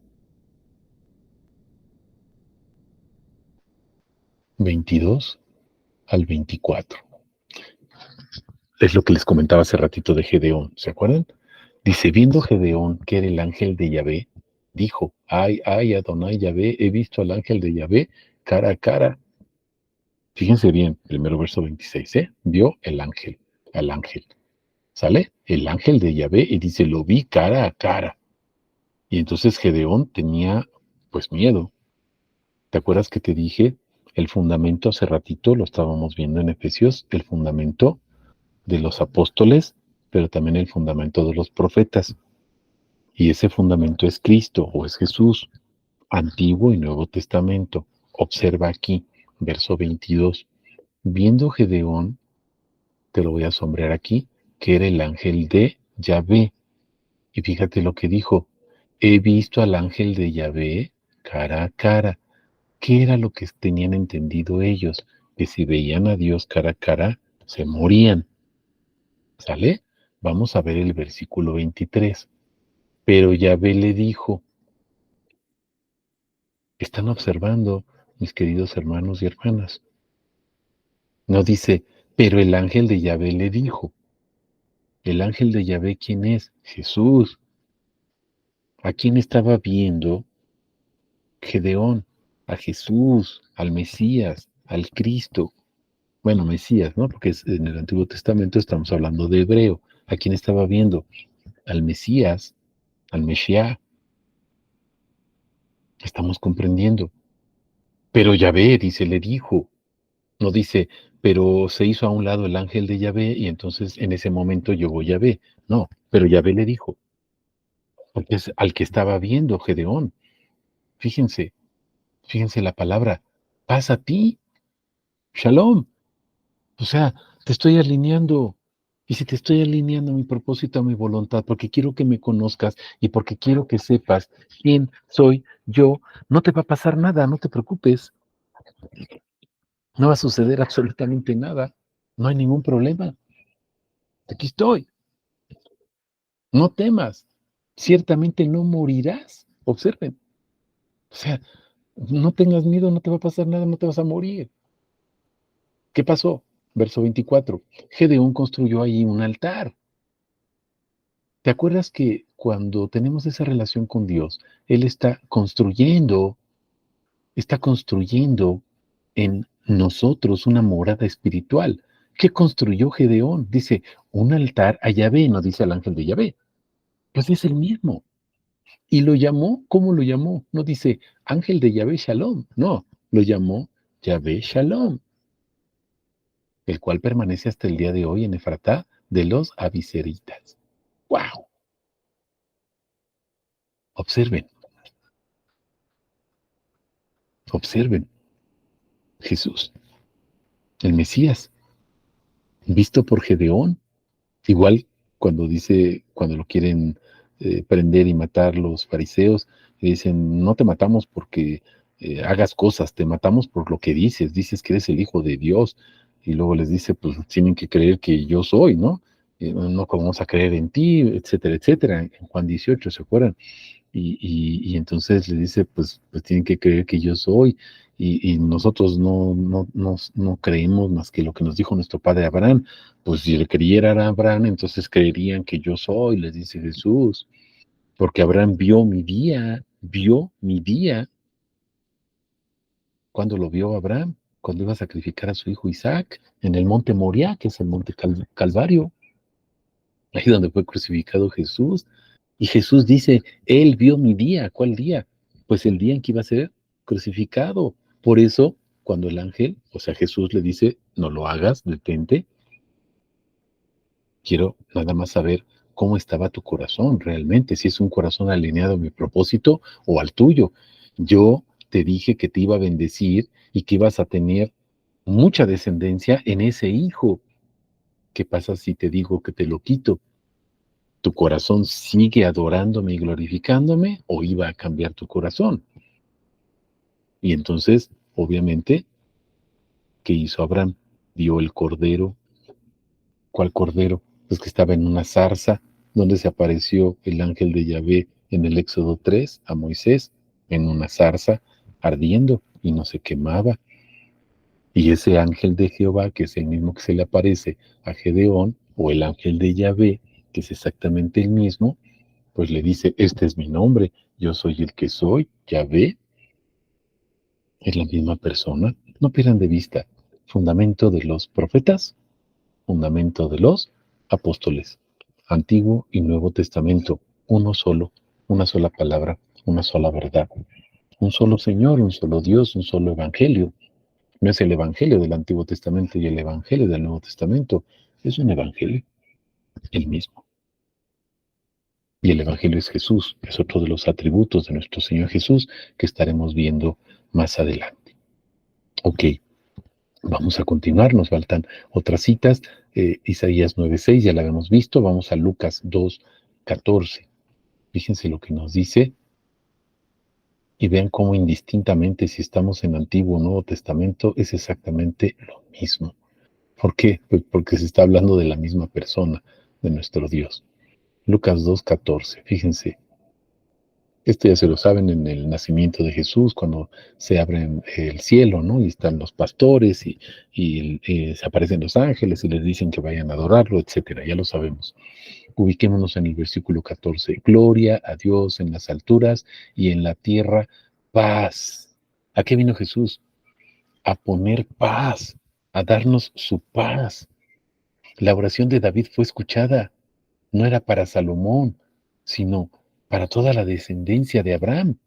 S1: 22 al 24. Es lo que les comentaba hace ratito de Gedeón, ¿se acuerdan? Dice, viendo Gedeón que era el ángel de Yahvé, dijo, ay, Adonai Yahvé, he visto al ángel de Yahvé cara a cara. Fíjense bien, primero verso 26, ¿eh? Vio el ángel, al ángel. ¿Sale? El ángel de Yahvé y dice, lo vi cara a cara. Y entonces Gedeón tenía, pues, miedo. ¿Te acuerdas que te dije el fundamento hace ratito? Lo estábamos viendo en Efesios, el fundamento de los apóstoles, pero también el fundamento de los profetas. Y ese fundamento es Cristo o es Jesús, Antiguo y Nuevo Testamento. Observa aquí, verso 22. Viendo Gedeón, te lo voy a sombrear aquí, que era el ángel de Yahvé. Y fíjate lo que dijo, he visto al ángel de Yahvé cara a cara. ¿Qué era lo que tenían entendido ellos? que si veían a Dios cara a cara, se morían. ¿Sale? Vamos a ver el versículo 23. Pero Yahvé le dijo, están observando, mis queridos hermanos y hermanas. No dice, pero el ángel de Yahvé le dijo. El ángel de Yahvé, ¿quién es? Jesús. ¿A quién estaba viendo Gedeón? A Jesús, al Mesías, al Cristo. Bueno, Mesías, ¿no? Porque en el Antiguo Testamento estamos hablando de hebreo. ¿A quién estaba viendo? Al Mesías, al Mesías. Estamos comprendiendo. Pero Yahvé, dice, le dijo. No dice, pero se hizo a un lado el ángel de Yahvé y entonces en ese momento llegó Yahvé. No, pero Yahvé le dijo, porque es al que estaba viendo Gedeón. Fíjense, fíjense la palabra, paz a ti, shalom. O sea, te estoy alineando. Y si te estoy alineando a mi propósito, a mi voluntad, porque quiero que me conozcas y porque quiero que sepas quién soy yo, no te va a pasar nada, no te preocupes. No va a suceder absolutamente nada. No hay ningún problema. Aquí estoy. No temas. Ciertamente no morirás. Observen. O sea, no tengas miedo, no te va a pasar nada, no te vas a morir. ¿Qué pasó? Verso 24. Gedeón construyó allí un altar. ¿Te acuerdas que cuando tenemos esa relación con Dios, Él está construyendo en nosotros una morada espiritual? ¿Qué construyó Gedeón? Dice, un altar a Yahvé, no dice al ángel de Yahvé. Pues es el mismo. Y lo llamó, ¿cómo lo llamó? No dice ángel de Yahvé Shalom, no, lo llamó Yahvé Shalom, el cual permanece hasta el día de hoy en Efratá de los Abiseritas. ¡Wow! Observen, observen, Jesús, el Mesías, visto por Gedeón, igual cuando lo quieren prender y matar los fariseos, le dicen, no te matamos porque hagas cosas, te matamos por lo que dices que eres el Hijo de Dios, y luego les dice, pues tienen que creer que yo soy, ¿no? No vamos a creer en ti, etcétera, etcétera, en Juan 18, ¿se acuerdan? Y entonces le dice, pues tienen que creer que yo soy, y nosotros no creemos más que lo que nos dijo nuestro padre Abraham. Pues si le creyera a Abraham, entonces creerían que yo soy, les dice Jesús, porque Abraham vio mi día. ¿Cuándo lo vio Abraham? Cuando iba a sacrificar a su hijo Isaac en el monte Moriah, que es el monte Calvario, ahí donde fue crucificado Jesús. Y Jesús dice, Él vio mi día. ¿Cuál día? Pues el día en que iba a ser crucificado. Por eso, cuando el ángel, o sea, Jesús le dice, no lo hagas, detente, quiero nada más saber cómo estaba tu corazón realmente, si es un corazón alineado a mi propósito o al tuyo. Yo te dije que te iba a bendecir y que ibas a tener mucha descendencia en ese hijo. ¿Qué pasa si te digo que te lo quito? ¿Tu corazón sigue adorándome y glorificándome o iba a cambiar tu corazón? Y entonces, obviamente, ¿qué hizo Abraham? Dio el cordero. ¿Cuál cordero? Pues que estaba en una zarza donde se apareció el ángel de Yahvé en el Éxodo 3 a Moisés, en una zarza ardiendo y no se quemaba. Y ese ángel de Jehová, que es el mismo que se le aparece a Gedeón, o el ángel de Yahvé, que es exactamente el mismo, pues le dice, este es mi nombre, yo soy el que soy, Yahvé, es la misma persona. No pierdan de vista, fundamento de los profetas, fundamento de los apóstoles, Antiguo y Nuevo Testamento, uno solo, una sola palabra, una sola verdad, un solo Señor, un solo Dios, un solo Evangelio. No es el Evangelio del Antiguo Testamento y el Evangelio del Nuevo Testamento, es un Evangelio, el mismo. Y el Evangelio es Jesús, es otro de los atributos de nuestro Señor Jesús que estaremos viendo más adelante. Ok, vamos a continuar, nos faltan otras citas. Isaías 9:6 ya la habíamos visto, vamos a Lucas 2:14. Fíjense lo que nos dice Y vean cómo indistintamente, si estamos en Antiguo o Nuevo Testamento, es exactamente lo mismo. ¿Por qué? Pues porque se está hablando de la misma persona, de nuestro Dios. Lucas 2:14, fíjense, esto ya se lo saben en el nacimiento de Jesús, cuando se abre el cielo, ¿no? Y están los pastores y se aparecen los ángeles y les dicen que vayan a adorarlo, etcétera, ya lo sabemos. Ubiquémonos en el versículo 14. Gloria a Dios en las alturas y en la tierra paz. ¿A qué vino Jesús? A poner paz, a darnos su paz. La oración de David fue escuchada. No era para Salomón, sino para toda la descendencia de Abraham.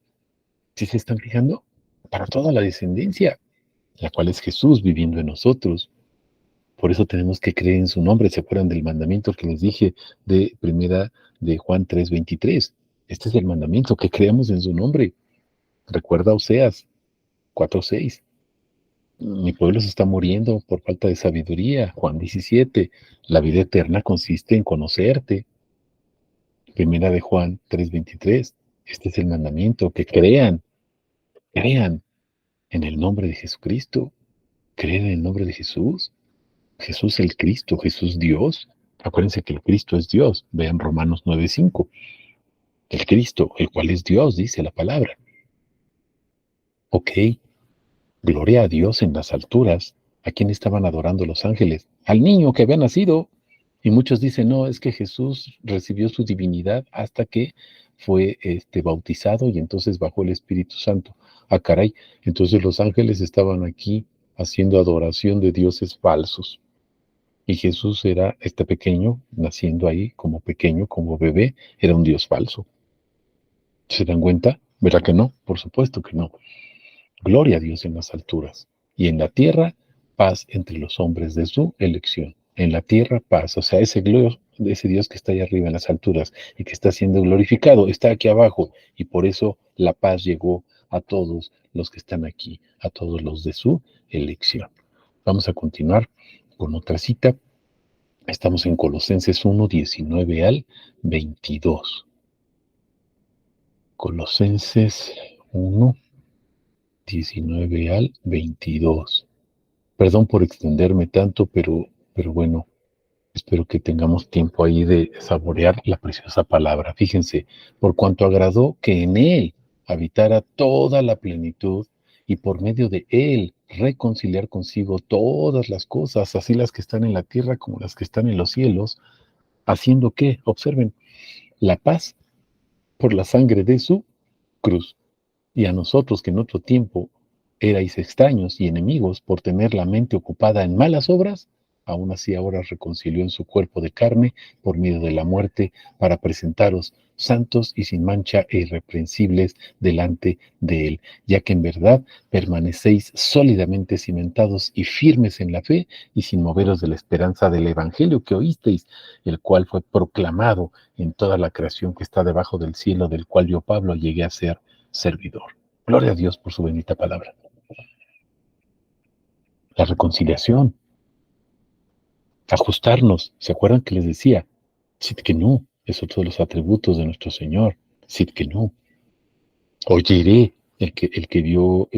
S1: ¿Sí se están fijando? Para toda la descendencia, la cual es Jesús viviendo en nosotros. Por eso tenemos que creer en su nombre. ¿Se acuerdan del mandamiento que les dije de primera de Juan 3:23? Este es el mandamiento, que creamos en su nombre. Recuerda Oseas 4:6. Mi pueblo se está muriendo por falta de sabiduría. Juan 17. La vida eterna consiste en conocerte. Primera de Juan 3:23. Este es el mandamiento, que crean en el nombre de Jesucristo. Creer en el nombre de Jesús. Jesús el Cristo, Jesús Dios. Acuérdense que el Cristo es Dios. Vean Romanos 9:5. El Cristo, el cual es Dios, dice la palabra. Ok, gloria a Dios en las alturas. ¿A quién estaban adorando los ángeles? Al niño que había nacido. Y muchos dicen, no, es que Jesús recibió su divinidad hasta que fue bautizado y entonces bajó el Espíritu Santo. Ah, caray, entonces los ángeles estaban aquí haciendo adoración de dioses falsos. Y Jesús era este pequeño, naciendo ahí como pequeño, como bebé, era un Dios falso. ¿Se dan cuenta? ¿Verdad que no? Por supuesto que no. Gloria a Dios en las alturas. Y en la tierra, paz entre los hombres de su elección. En la tierra, paz. O sea, ese Dios que está ahí arriba en las alturas y que está siendo glorificado, está aquí abajo. Y por eso la paz llegó a todos los que están aquí, a todos los de su elección. Vamos a continuar con otra cita. Estamos en Colosenses 1:19 al 22. Colosenses 1:19 al 22. Perdón por extenderme tanto, pero bueno, espero que tengamos tiempo ahí de saborear la preciosa palabra. Fíjense, por cuanto agradó que en Él habitara toda la plenitud y por medio de Él reconciliar consigo todas las cosas, así las que están en la tierra como las que están en los cielos, haciendo que, observen, la paz por la sangre de su cruz. Y a nosotros que en otro tiempo erais extraños y enemigos por tener la mente ocupada en malas obras, aún así ahora reconcilió en su cuerpo de carne por medio de la muerte para presentaros santos y sin mancha e irreprensibles delante de Él, ya que en verdad permanecéis sólidamente cimentados y firmes en la fe y sin moveros de la esperanza del Evangelio que oísteis, el cual fue proclamado en toda la creación que está debajo del cielo, del cual yo, Pablo, llegué a ser servidor. Gloria a Dios por su bendita palabra. La reconciliación, ajustarnos. ¿Se acuerdan que les decía? Sidkenu es otro de los atributos de nuestro Señor. Sidkenu. Oye, el que vio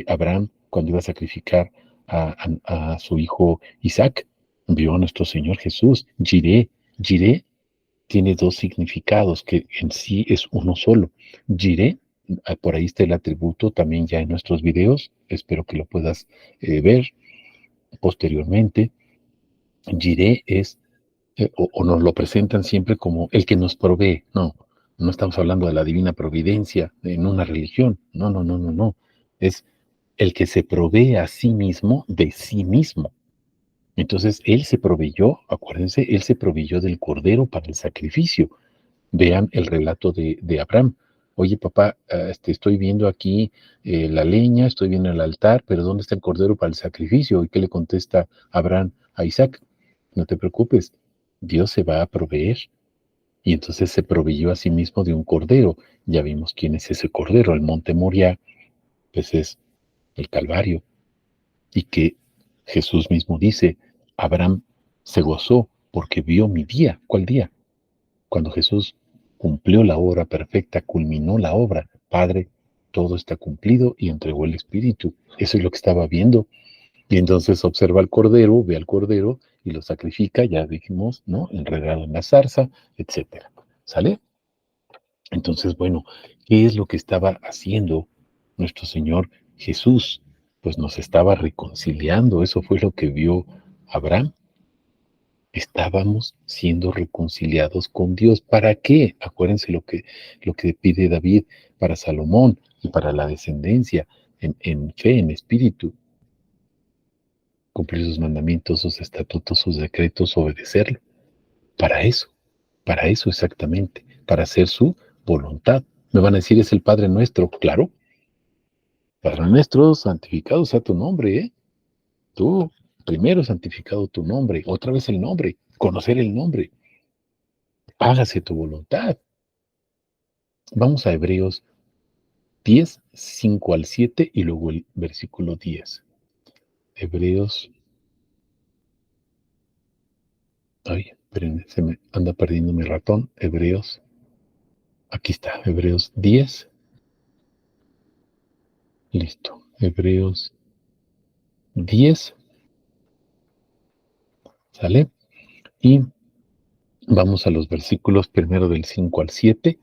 S1: Abraham cuando iba a sacrificar a su hijo Isaac, vio a nuestro Señor Jesús. Jiré tiene dos significados que en sí es uno solo. Jiré, por ahí está el atributo también ya en nuestros videos, espero que lo puedas ver posteriormente. Jiré es, o nos lo presentan siempre como el que nos provee. No, no estamos hablando de la divina providencia en una religión. No, no, no, no, no. Es el que se provee a sí mismo de sí mismo. Entonces, él se proveyó, acuérdense, él se proveyó del cordero para el sacrificio. Vean el relato de Abraham. Oye, papá, estoy viendo aquí la leña, estoy viendo el altar, pero ¿dónde está el cordero para el sacrificio? ¿Y qué le contesta Abraham a Isaac? No te preocupes, Dios se va a proveer. Y entonces se proveyó a sí mismo de un cordero. Ya vimos quién es ese cordero. El monte Moria, pues es el Calvario. Y que Jesús mismo dice, Abraham se gozó porque vio mi día. ¿Cuál día? Cuando Jesús cumplió la obra perfecta, culminó la obra. Padre, todo está cumplido y entregó el Espíritu. Eso es lo que estaba viendo. Y entonces observa al Cordero, ve al Cordero y lo sacrifica, ya dijimos, ¿no? Enredado en la zarza, etcétera. ¿Sale? Entonces, bueno, ¿qué es lo que estaba haciendo nuestro Señor Jesús? Pues nos estaba reconciliando. Eso fue lo que vio Abraham. Estábamos siendo reconciliados con Dios. ¿Para qué? Acuérdense lo que pide David para Salomón y para la descendencia, en fe, en espíritu. Cumplir sus mandamientos, sus estatutos, sus decretos, obedecerlo. Para eso exactamente, para hacer su voluntad. Me van a decir, es el Padre nuestro. Claro, Padre nuestro, santificado sea tu nombre, ¿eh? Tú, primero santificado tu nombre, otra vez el nombre, conocer el nombre. Hágase tu voluntad. Vamos a Hebreos 10, 5 al 7 y luego el versículo 10. Hebreos. Ay, espérenme, se me anda perdiendo mi ratón. Hebreos. Aquí está, Hebreos 10. Listo. Hebreos 10. ¿Sale? Y vamos a los versículos primero del 5 al 7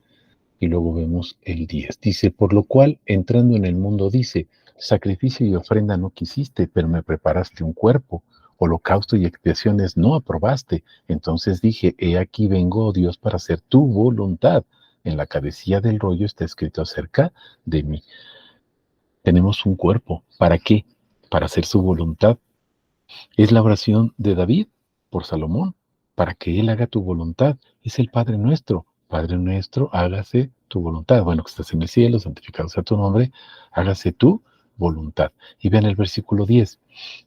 S1: y luego vemos el 10. Dice, por lo cual, entrando en el mundo, dice, sacrificio y ofrenda no quisiste, pero me preparaste un cuerpo. Holocausto y expiaciones no aprobaste. Entonces dije, he aquí vengo, oh Dios, para hacer tu voluntad. En la cabecilla del rollo está escrito acerca de mí. Tenemos un cuerpo. ¿Para qué? Para hacer su voluntad. Es la oración de David por Salomón, para que él haga tu voluntad. Es el Padre nuestro. Padre nuestro, hágase tu voluntad. Bueno, que estás en el cielo, santificado sea tu nombre, hágase tu voluntad. Y vean el versículo 10.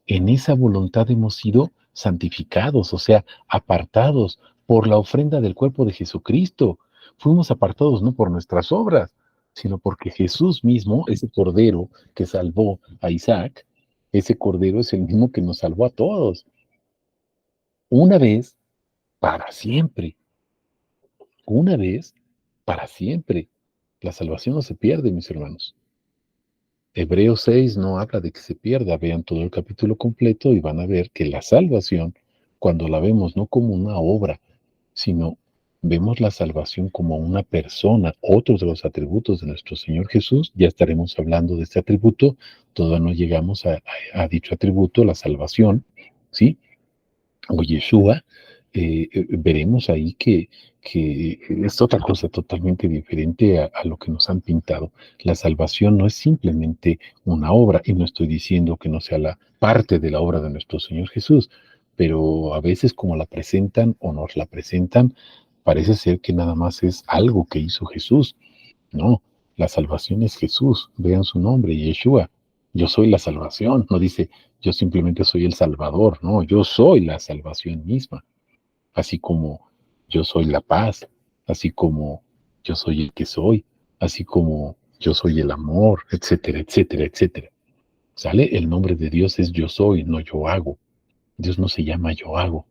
S1: En esa voluntad hemos sido santificados, o sea, apartados por la ofrenda del cuerpo de Jesucristo. Fuimos apartados no por nuestras obras, sino porque Jesús mismo, ese cordero que salvó a Isaac, ese cordero es el mismo que nos salvó a todos. Una vez, para siempre. Una vez, para siempre. La salvación no se pierde, mis hermanos. Hebreos 6 no habla de que se pierda. Vean todo el capítulo completo y van a ver que la salvación, cuando la vemos no como una obra, sino vemos la salvación como una persona, otro de los atributos de nuestro Señor Jesús. Ya estaremos hablando de este atributo. Todavía no llegamos a dicho atributo, la salvación, ¿sí? O Yeshua. Veremos ahí que es otra cosa totalmente diferente a lo que nos han pintado. La salvación no es simplemente una obra, y no estoy diciendo que no sea la parte de la obra de nuestro Señor Jesús, pero a veces como la presentan o nos la presentan, parece ser que nada más es algo que hizo Jesús. No, la salvación es Jesús, vean su nombre, Yeshua. Yo soy la salvación, no dice yo simplemente soy el Salvador, no, yo soy la salvación misma, así como yo soy la paz, así como yo soy el que soy, así como yo soy el amor, etcétera, etcétera, etcétera. ¿Sale? El nombre de Dios es yo soy, no yo hago. Dios no se llama yo hago,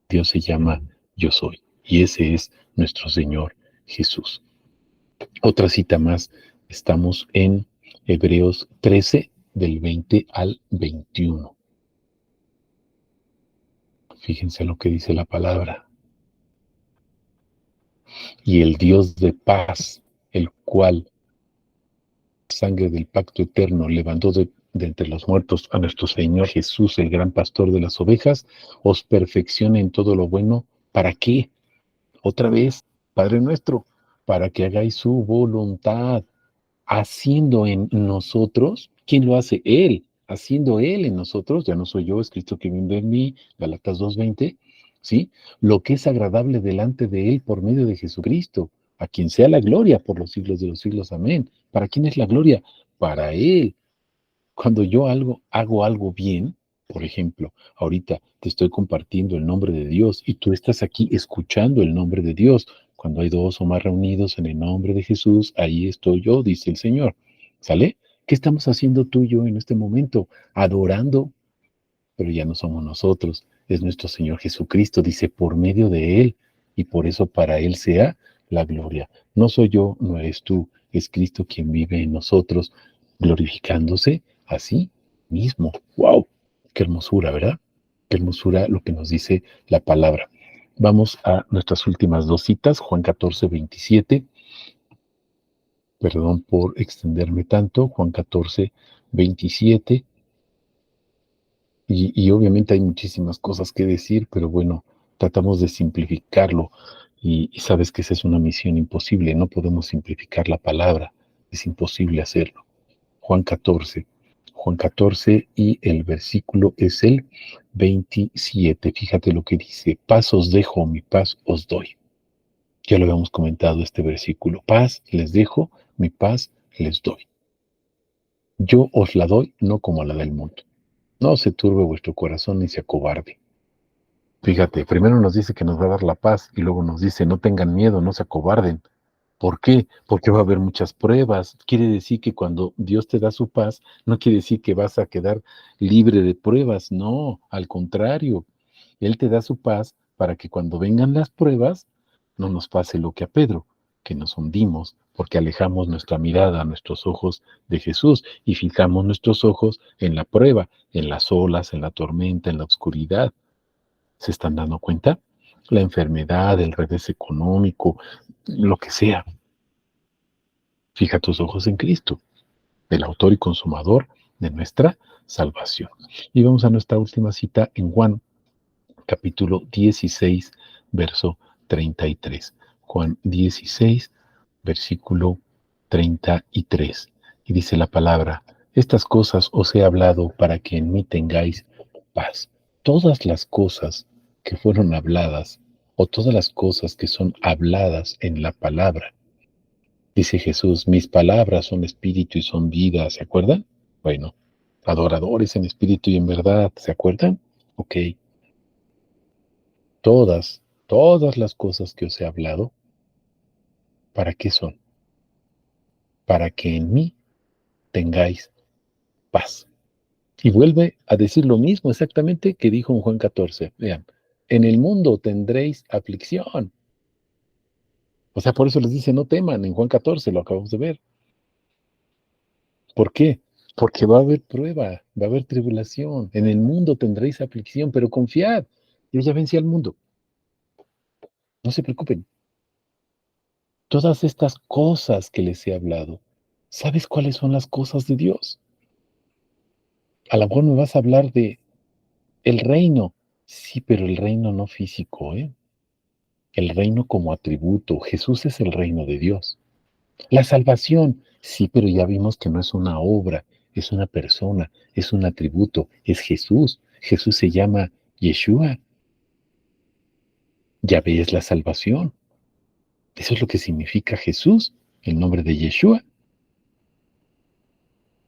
S1: Dios se llama yo soy. Y ese es nuestro Señor Jesús. Otra cita más, estamos en Hebreos 13, del 20 al 21. Fíjense lo que dice la palabra. Y el Dios de paz, el cual, sangre del pacto eterno, levantó de entre los muertos a nuestro Señor Jesús, el gran pastor de las ovejas, os perfeccione en todo lo bueno. ¿Para qué? Otra vez, Padre nuestro, para que hagáis su voluntad, haciendo en nosotros. ¿Quién lo hace? Él. Haciendo Él en nosotros, ya no soy yo, es Cristo que vive en mí, Galatas 2:20, ¿sí? Lo que es agradable delante de Él por medio de Jesucristo, a quien sea la gloria por los siglos de los siglos, amén. ¿Para quién es la gloria? Para Él. Cuando yo hago algo bien, por ejemplo, ahorita te estoy compartiendo el nombre de Dios y tú estás aquí escuchando el nombre de Dios. Cuando hay dos o más reunidos en el nombre de Jesús, ahí estoy yo, dice el Señor. ¿Sale? ¿Qué estamos haciendo tú y yo en este momento? Adorando, pero ya no somos nosotros, es nuestro Señor Jesucristo, dice, por medio de Él, y por eso para Él sea la gloria. No soy yo, no eres tú, es Cristo quien vive en nosotros, glorificándose a sí mismo. ¡Wow! ¡Qué hermosura!, ¿verdad? Qué hermosura lo que nos dice la palabra. Vamos a nuestras últimas dos citas, Juan 14, 27. Perdón por extenderme tanto, Juan 14, 27. Y obviamente hay muchísimas cosas que decir, pero bueno, tratamos de simplificarlo. Y sabes que esa es una misión imposible, no podemos simplificar la palabra, es imposible hacerlo. Juan 14, Juan 14 y el versículo es el 27. Fíjate lo que dice: paz os dejo, mi paz os doy. Ya lo habíamos comentado este versículo: paz les dejo, mi paz les doy. Yo os la doy, no como la del mundo. No se turbe vuestro corazón ni se acobarde. Fíjate, primero nos dice que nos va a dar la paz y luego nos dice: no tengan miedo, no se acobarden. ¿Por qué? Porque va a haber muchas pruebas. Quiere decir que cuando Dios te da su paz, no quiere decir que vas a quedar libre de pruebas. No, al contrario. Él te da su paz para que cuando vengan las pruebas no nos pase lo que a Pedro, que nos hundimos porque alejamos nuestra mirada, nuestros ojos de Jesús y fijamos nuestros ojos en la prueba, en las olas, en la tormenta, en la oscuridad. ¿Se están dando cuenta? La enfermedad, el revés económico, lo que sea. Fija tus ojos en Cristo, el autor y consumador de nuestra salvación. Y vamos a nuestra última cita en Juan, capítulo 16, verso 33. Juan 16, versículo 33. Y dice la palabra: estas cosas os he hablado para que en mí tengáis paz. Todas las cosas que fueron habladas, o todas las cosas que son habladas en la palabra, dice Jesús: mis palabras son espíritu y son vida. ¿Se acuerdan? Bueno, adoradores en espíritu y en verdad. ¿Se acuerdan? Ok. Todas las cosas que os he hablado, ¿para qué son? Para que en mí tengáis paz. Y vuelve a decir lo mismo exactamente que dijo en Juan 14. Vean: en el mundo tendréis aflicción. O sea, por eso les dice: no teman, en Juan 14, lo acabamos de ver. ¿Por qué? Porque va a haber prueba, va a haber tribulación. En el mundo tendréis aflicción, pero confiad, yo ya vencí al mundo. No se preocupen. Todas estas cosas que les he hablado, ¿sabes cuáles son las cosas de Dios? A lo mejor me vas a hablar de el reino. Sí, pero el reino no físico, ¿eh? El reino como atributo. Jesús es el reino de Dios. La salvación. Sí, pero ya vimos que no es una obra, es una persona, es un atributo, es Jesús. Jesús se llama Yeshua. Yahvé es la salvación. Eso es lo que significa Jesús, el nombre de Yeshua.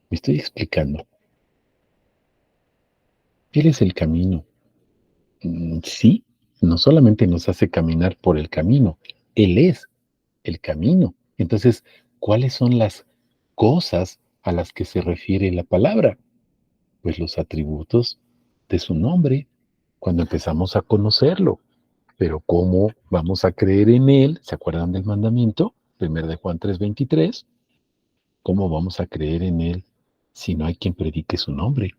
S1: Me estoy explicando. Él es el camino. Sí, no solamente nos hace caminar por el camino, Él es el camino. Entonces, ¿cuáles son las cosas a las que se refiere la palabra? Pues los atributos de su nombre, cuando empezamos a conocerlo. Pero ¿cómo vamos a creer en Él? ¿Se acuerdan del mandamiento? 1 de Juan 3:23. ¿Cómo vamos a creer en Él si no hay quien predique su nombre?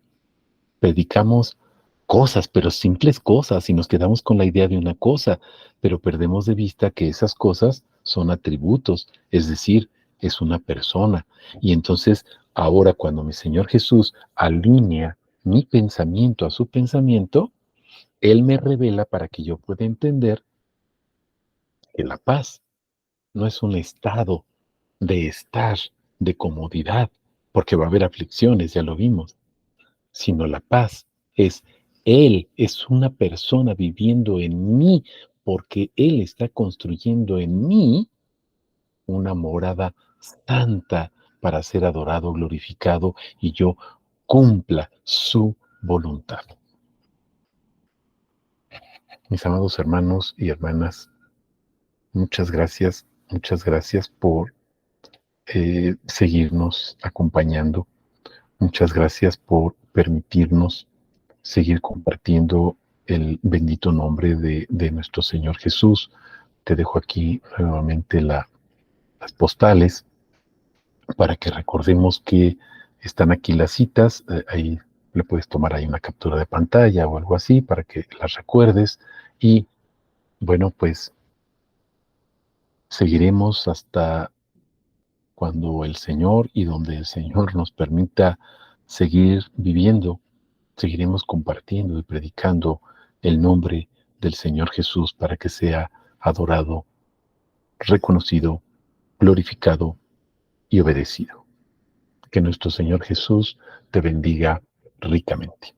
S1: Predicamos cosas, pero simples cosas, y nos quedamos con la idea de una cosa, pero perdemos de vista que esas cosas son atributos, es decir, es una persona. Y entonces, ahora cuando mi Señor Jesús alinea mi pensamiento a su pensamiento, Él me revela para que yo pueda entender que la paz no es un estado de estar, de comodidad, porque va a haber aflicciones, ya lo vimos, sino la paz es Él, es una persona viviendo en mí, porque Él está construyendo en mí una morada santa para ser adorado, glorificado, y yo cumpla su voluntad. Mis amados hermanos y hermanas, muchas gracias por seguirnos acompañando. Muchas gracias por permitirnos seguir compartiendo el bendito nombre de nuestro Señor Jesús. Te dejo aquí nuevamente las postales para que recordemos que están aquí las citas. Ahí le puedes tomar ahí una captura de pantalla o algo así para que las recuerdes. Y bueno, pues seguiremos hasta cuando el Señor y donde el Señor nos permita seguir viviendo, seguiremos compartiendo y predicando el nombre del Señor Jesús para que sea adorado, reconocido, glorificado y obedecido. Que nuestro Señor Jesús te bendiga ricamente.